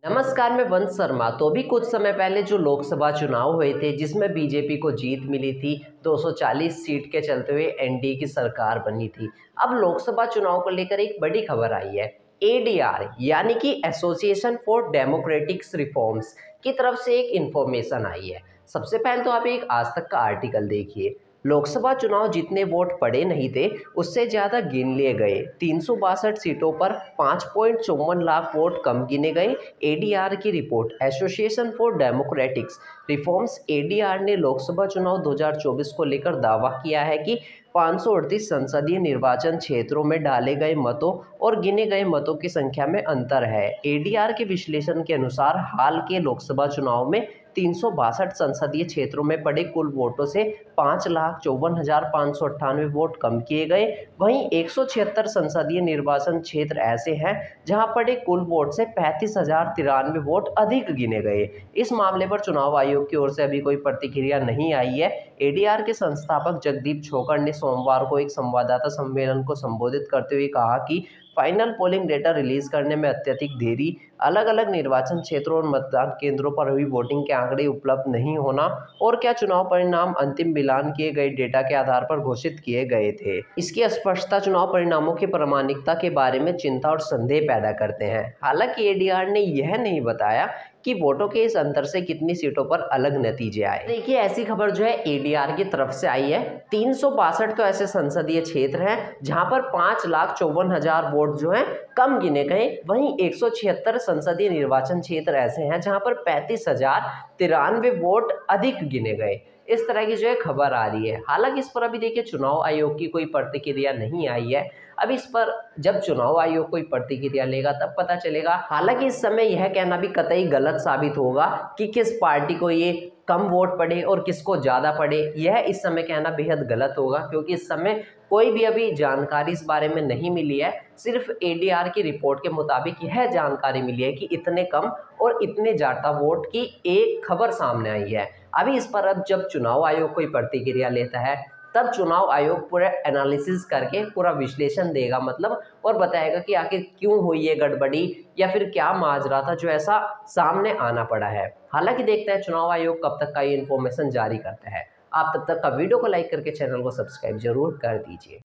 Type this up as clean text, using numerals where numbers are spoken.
नमस्कार, मैं वंश शर्मा। तो अभी कुछ समय पहले जो लोकसभा चुनाव हुए थे जिसमें बीजेपी को जीत मिली थी, 240 सीट के चलते हुए एनडीए की सरकार बनी थी। अब लोकसभा चुनाव को लेकर एक बड़ी खबर आई है। एडीआर यानी कि एसोसिएशन फॉर डेमोक्रेटिक रिफॉर्म्स की तरफ से एक इंफॉर्मेशन आई है। सबसे पहले तो आप एक आज तक का आर्टिकल देखिए। लोकसभा चुनाव जितने वोट पड़े नहीं थे उससे ज़्यादा गिन लिए गए। 362 सीटों पर 5.54 लाख वोट कम गिने गए। एडीआर की report association for democratics reforms ADR ने लोकसभा चुनाव 2024 को लेकर दावा किया है कि 538 संसदीय निर्वाचन क्षेत्रों में डाले गए मतों और गिने गए मतों की संख्या में अंतर है। एडीआर के विश्लेषण के अनुसार हाल के लोकसभा चुनाव में 362 संसदीय क्षेत्रों में पड़े कुल वोटों से 5,54,598 वोट कम किए गए। वहीं 176 संसदीय निर्वाचन क्षेत्र ऐसे हैं जहां पड़े कुल वोट से 35,093 वोट अधिक गिने गए। इस मामले पर चुनाव आयोग की ओर से अभी कोई प्रतिक्रिया नहीं आई है। एडीआर के संस्थापक जगदीप छोकर ने सोमवार को एक संवाददाता सम्मेलन को संबोधित करते हुए कहा कि फाइनल पोलिंग डेटा रिलीज करने में अत्यधिक देरी, अलग अलग निर्वाचन क्षेत्रों और मतदान केंद्रों पर हुई वोटिंग के आंकड़े उपलब्ध नहीं होना और क्या चुनाव परिणाम अंतिम मिलान किए गए डेटा के आधार पर घोषित किए गए थे, इसकी अस्पष्टता चुनाव परिणामों की प्रामाणिकता के बारे में चिंता और संदेह पैदा करते हैं। हालांकि एडीआर ने यह नहीं बताया कि वोटों के इस अंतर से कितनी सीटों पर अलग नतीजे आए। देखिए, ऐसी खबर जो है एडीआर की तरफ से आई है। 362 तो ऐसे संसदीय क्षेत्र हैं जहां पर 5,54,000 वोट जो हैं कम गिने गए। वहीं 176 संसदीय निर्वाचन क्षेत्र ऐसे हैं जहां पर 35,093 वोट अधिक गिने गए। इस तरह की जो है खबर आ रही है। हालांकि इस पर अभी देखिए चुनाव आयोग की कोई प्रतिक्रिया नहीं आई है। अब इस पर जब चुनाव आयोग कोई प्रतिक्रिया लेगा तब पता चलेगा। हालांकि इस समय यह कहना भी कतई गलत साबित होगा कि किस पार्टी को ये कम वोट पड़े और किसको ज़्यादा पड़े। यह इस समय कहना बेहद गलत होगा क्योंकि इस समय कोई भी अभी जानकारी इस बारे में नहीं मिली है। सिर्फ एडीआर की रिपोर्ट के मुताबिक यह जानकारी मिली है कि इतने कम और इतने ज़्यादा वोट की एक खबर सामने आई है। अभी इस पर अब जब चुनाव आयोग कोई प्रतिक्रिया लेता है तब चुनाव आयोग पूरा एनालिसिस करके पूरा विश्लेषण देगा, मतलब, और बताएगा कि आखिर क्यों हुई ये गड़बड़ी या फिर क्या माजरा था जो ऐसा सामने आना पड़ा है। हालांकि देखते हैं चुनाव आयोग कब तक का ये इन्फॉर्मेशन जारी करता है। आप तब तक का वीडियो को लाइक करके चैनल को सब्सक्राइब जरूर कर दीजिए।